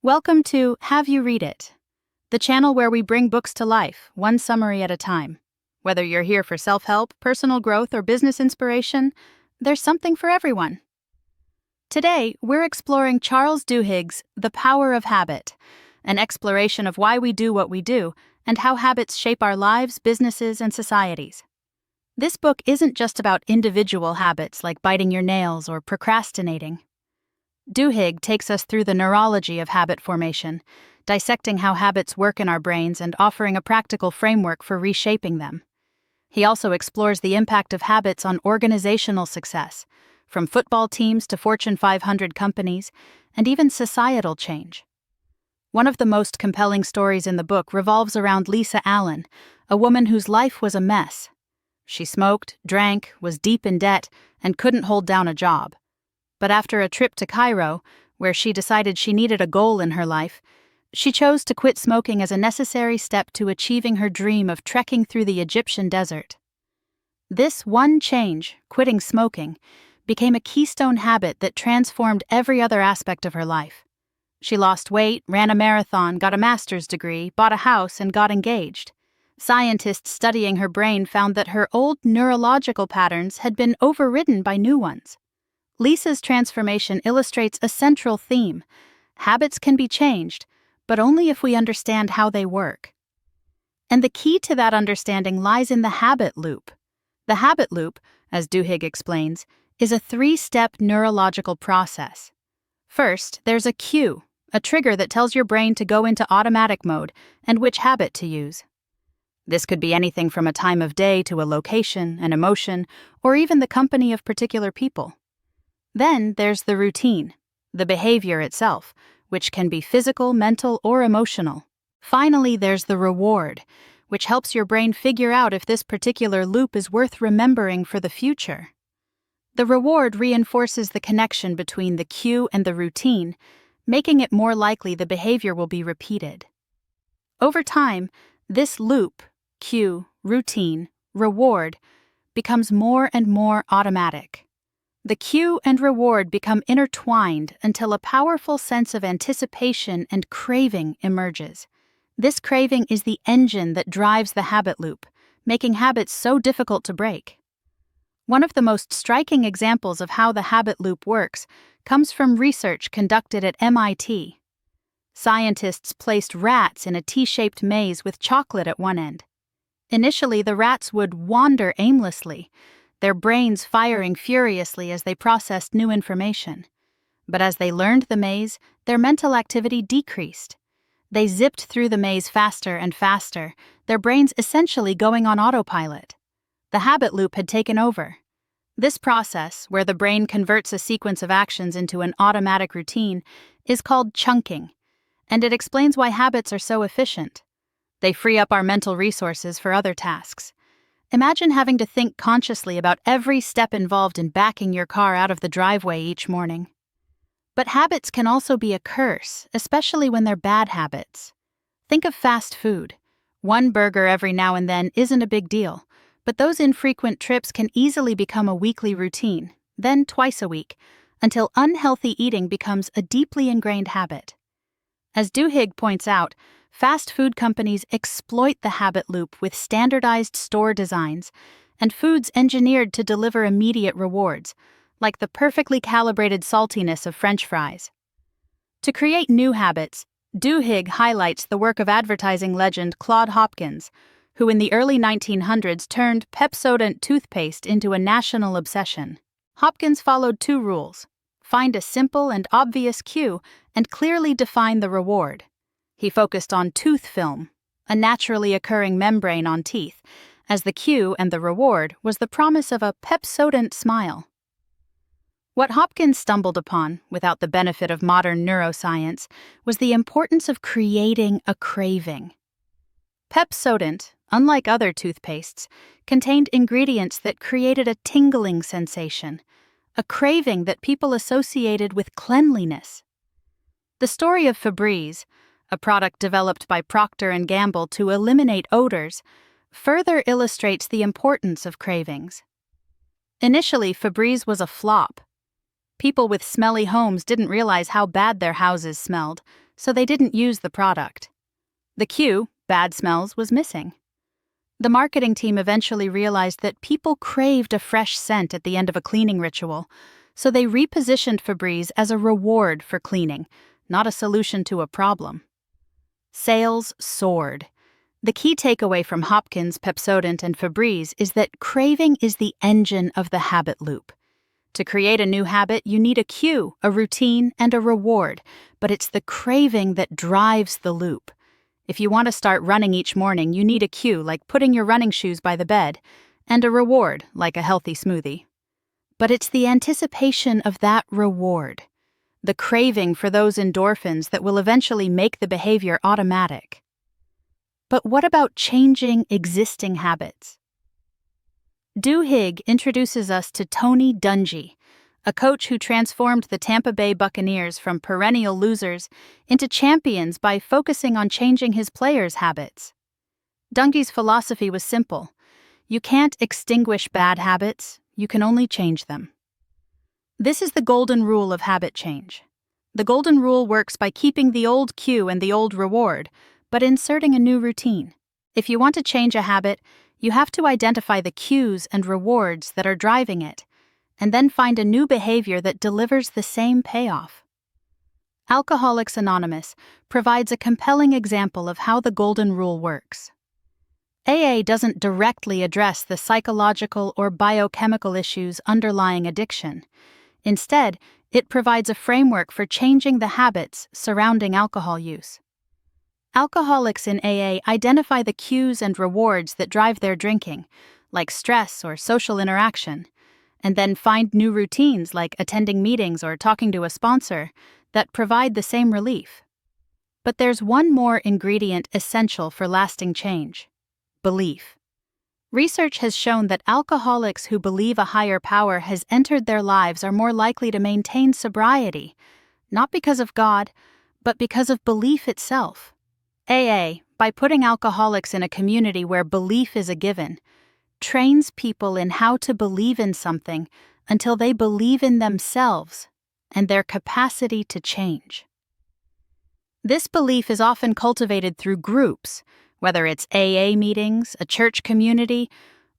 Welcome to Have You Read It, the channel where we bring books to life, one summary at a time. Whether you're here for self-help, personal growth, or business inspiration, there's something for everyone. Today, we're exploring Charles Duhigg's The Power of Habit, an exploration of why we do what we do and how habits shape our lives, businesses, and societies. This book isn't just about individual habits like biting your nails or procrastinating. Duhigg takes us through the neurology of habit formation, dissecting how habits work in our brains and offering a practical framework for reshaping them. He also explores the impact of habits on organizational success, from football teams to Fortune 500 companies, and even societal change. One of the most compelling stories in the book revolves around Lisa Allen, a woman whose life was a mess. She smoked, drank, was deep in debt, and couldn't hold down a job. But after a trip to Cairo, where she decided she needed a goal in her life, she chose to quit smoking as a necessary step to achieving her dream of trekking through the Egyptian desert. This one change, quitting smoking, became a keystone habit that transformed every other aspect of her life. She lost weight, ran a marathon, got a master's degree, bought a house, and got engaged. Scientists studying her brain found that her old neurological patterns had been overridden by new ones. Lisa's transformation illustrates a central theme. Habits can be changed, but only if we understand how they work. And the key to that understanding lies in the habit loop. The habit loop, as Duhigg explains, is a three-step neurological process. First, there's a cue, a trigger that tells your brain to go into automatic mode and which habit to use. This could be anything from a time of day to a location, an emotion, or even the company of particular people. Then there's the routine, the behavior itself, which can be physical, mental, or emotional. Finally, there's the reward, which helps your brain figure out if this particular loop is worth remembering for the future. The reward reinforces the connection between the cue and the routine, making it more likely the behavior will be repeated. Over time, this loop, cue, routine, reward, becomes more and more automatic. The cue and reward become intertwined until a powerful sense of anticipation and craving emerges. This craving is the engine that drives the habit loop, making habits so difficult to break. One of the most striking examples of how the habit loop works comes from research conducted at MIT. Scientists placed rats in a T-shaped maze with chocolate at one end. Initially, the rats would wander aimlessly, their brains firing furiously as they processed new information. But as they learned the maze, their mental activity decreased. They zipped through the maze faster and faster, their brains essentially going on autopilot. The habit loop had taken over. This process, where the brain converts a sequence of actions into an automatic routine, is called chunking, and it explains why habits are so efficient. They free up our mental resources for other tasks. Imagine having to think consciously about every step involved in backing your car out of the driveway each morning. But habits can also be a curse, especially when they're bad habits. Think of fast food. One burger every now and then isn't a big deal, but those infrequent trips can easily become a weekly routine, then twice a week, until unhealthy eating becomes a deeply ingrained habit. As Duhigg points out, fast food companies exploit the habit loop with standardized store designs and foods engineered to deliver immediate rewards, like the perfectly calibrated saltiness of French fries. To create new habits, Duhigg highlights the work of advertising legend Claude Hopkins, who in the early 1900s turned Pepsodent toothpaste into a national obsession. Hopkins followed two rules: find a simple and obvious cue and clearly define the reward. He focused on tooth film, a naturally occurring membrane on teeth, as the cue and the reward was the promise of a Pepsodent smile. What Hopkins stumbled upon, without the benefit of modern neuroscience, was the importance of creating a craving. Pepsodent, unlike other toothpastes, contained ingredients that created a tingling sensation, a craving that people associated with cleanliness. The story of Febreze, a product developed by Procter & Gamble to eliminate odors, further illustrates the importance of cravings. Initially, Febreze was a flop. People with smelly homes didn't realize how bad their houses smelled, so they didn't use the product. The cue, bad smells, was missing. The marketing team eventually realized that people craved a fresh scent at the end of a cleaning ritual, so they repositioned Febreze as a reward for cleaning, not a solution to a problem. Sales soared. The key takeaway from Hopkins, Pepsodent, and Febreze is that craving is the engine of the habit loop. To create a new habit, you need a cue, a routine, and a reward, but it's the craving that drives the loop. If you want to start running each morning, you need a cue, like putting your running shoes by the bed, and a reward, like a healthy smoothie. But it's the anticipation of that reward, the craving for those endorphins that will eventually make the behavior automatic. But what about changing existing habits? Duhigg introduces us to Tony Dungy, a coach who transformed the Tampa Bay Buccaneers from perennial losers into champions by focusing on changing his players' habits. Dungy's philosophy was simple. You can't extinguish bad habits, you can only change them. This is the golden rule of habit change. The golden rule works by keeping the old cue and the old reward, but inserting a new routine. If you want to change a habit, you have to identify the cues and rewards that are driving it, and then find a new behavior that delivers the same payoff. Alcoholics Anonymous provides a compelling example of how the golden rule works. AA doesn't directly address the psychological or biochemical issues underlying addiction. Instead, it provides a framework for changing the habits surrounding alcohol use. Alcoholics in AA identify the cues and rewards that drive their drinking, like stress or social interaction, and then find new routines like attending meetings or talking to a sponsor that provide the same relief. But there's one more ingredient essential for lasting change: belief. Research has shown that alcoholics who believe a higher power has entered their lives are more likely to maintain sobriety, not because of God, but because of belief itself. AA, by putting alcoholics in a community where belief is a given, trains people in how to believe in something until they believe in themselves and their capacity to change. This belief is often cultivated through groups, whether it's AA meetings, a church community,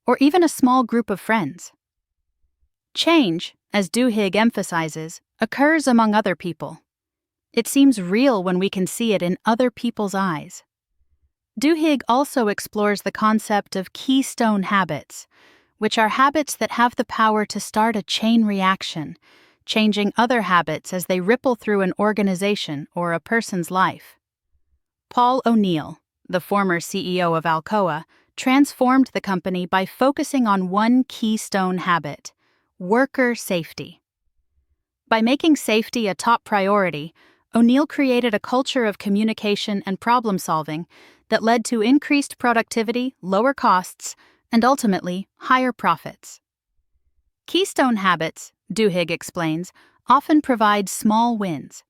or even a small group of friends. Change, as Duhigg emphasizes, occurs among other people. It seems real when we can see it in other people's eyes. Duhigg also explores the concept of Keystone Habits, which are habits that have the power to start a chain reaction, changing other habits as they ripple through an organization or a person's life. Paul O'Neill, the former CEO of Alcoa, transformed the company by focusing on one keystone habit: worker safety. By making safety a top priority, O'Neill created a culture of communication and problem-solving that led to increased productivity, lower costs, and ultimately, higher profits. Keystone habits, Duhigg explains, often provide small wins.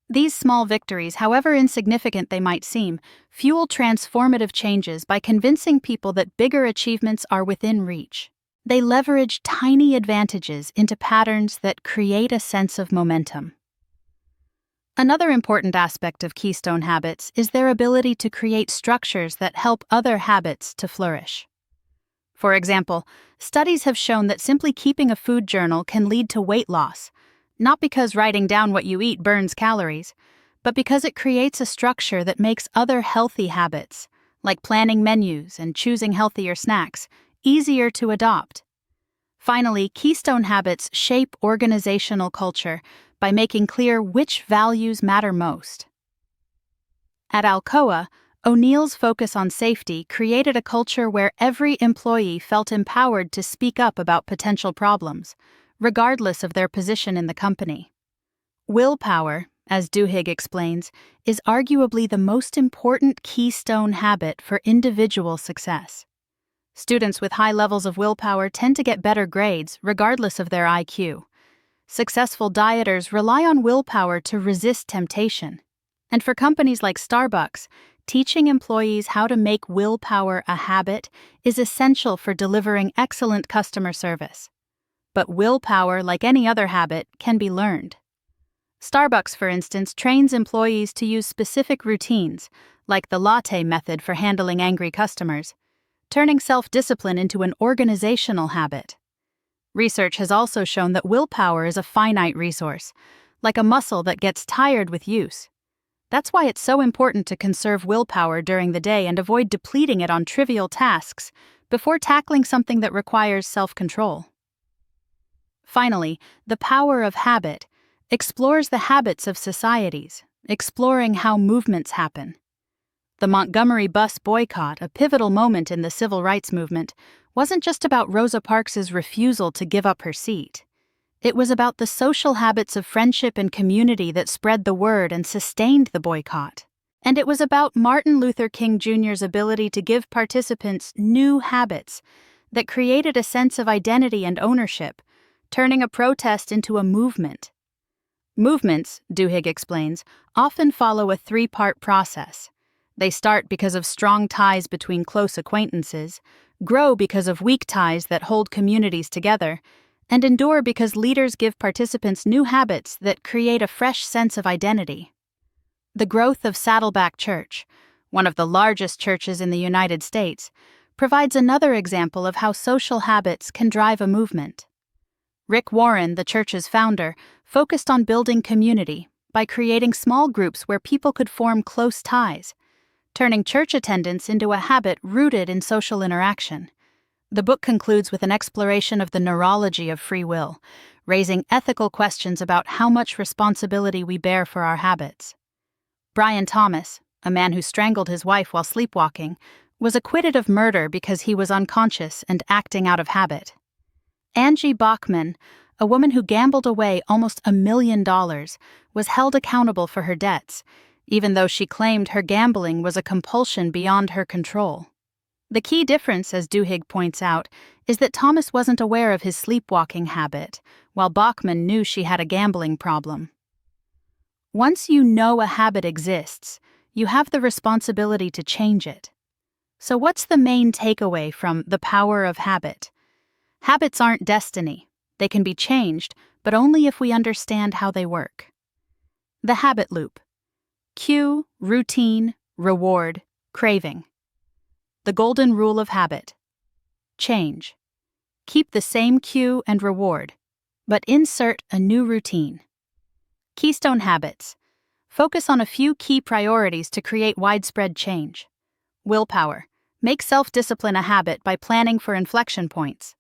These small victories, however insignificant they might seem, fuel transformative changes by convincing people that bigger achievements are within reach. They leverage tiny advantages into patterns that create a sense of momentum. Another important aspect of Keystone Habits is their ability to create structures that help other habits to flourish. For example, studies have shown that simply keeping a food journal can lead to weight loss, not because writing down what you eat burns calories, but because it creates a structure that makes other healthy habits, like planning menus and choosing healthier snacks, easier to adopt. Finally, Keystone Habits shape organizational culture by making clear which values matter most. At Alcoa, O'Neill's focus on safety created a culture where every employee felt empowered to speak up about potential problems, regardless of their position in the company. Willpower, as Duhigg explains, is arguably the most important keystone habit for individual success. Students with high levels of willpower tend to get better grades, regardless of their IQ. Successful dieters rely on willpower to resist temptation. And for companies like Starbucks, teaching employees how to make willpower a habit is essential for delivering excellent customer service. But willpower, like any other habit, can be learned. Starbucks, for instance, trains employees to use specific routines, like the latte method for handling angry customers, turning self-discipline into an organizational habit. Research has also shown that willpower is a finite resource, like a muscle that gets tired with use. That's why it's so important to conserve willpower during the day and avoid depleting it on trivial tasks before tackling something that requires self-control. Finally, the power of habit explores the habits of societies, exploring how movements happen. The Montgomery bus boycott, a pivotal moment in the civil rights movement, wasn't just about Rosa Parks' refusal to give up her seat. It was about the social habits of friendship and community that spread the word and sustained the boycott. And it was about Martin Luther King Jr.'s ability to give participants new habits that created a sense of identity and ownership, turning a protest into a movement. Movements, Duhigg explains, often follow a three-part process. They start because of strong ties between close acquaintances, grow because of weak ties that hold communities together, and endure because leaders give participants new habits that create a fresh sense of identity. The growth of Saddleback Church, one of the largest churches in the United States, provides another example of how social habits can drive a movement. Rick Warren, the church's founder, focused on building community by creating small groups where people could form close ties, turning church attendance into a habit rooted in social interaction. The book concludes with an exploration of the neurology of free will, raising ethical questions about how much responsibility we bear for our habits. Brian Thomas, a man who strangled his wife while sleepwalking, was acquitted of murder because he was unconscious and acting out of habit. Angie Bachman, a woman who gambled away almost $1 million, was held accountable for her debts, even though she claimed her gambling was a compulsion beyond her control. The key difference, as Duhigg points out, is that Thomas wasn't aware of his sleepwalking habit, while Bachman knew she had a gambling problem. Once you know a habit exists, you have the responsibility to change it. So what's the main takeaway from The Power of Habit? Habits aren't destiny. They can be changed, but only if we understand how they work. The habit loop. Cue, routine, reward, craving. The golden rule of habit. Change. Keep the same cue and reward, but insert a new routine. Keystone Habits. Focus on a few key priorities to create widespread change. Willpower. Make self-discipline a habit by planning for inflection points.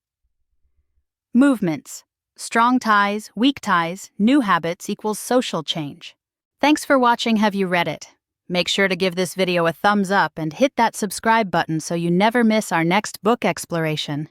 Movements. Strong ties, weak ties, new habits equals social change. Thanks for watching. Have you read it? Make sure to give this video a thumbs up and hit that subscribe button so you never miss our next book exploration.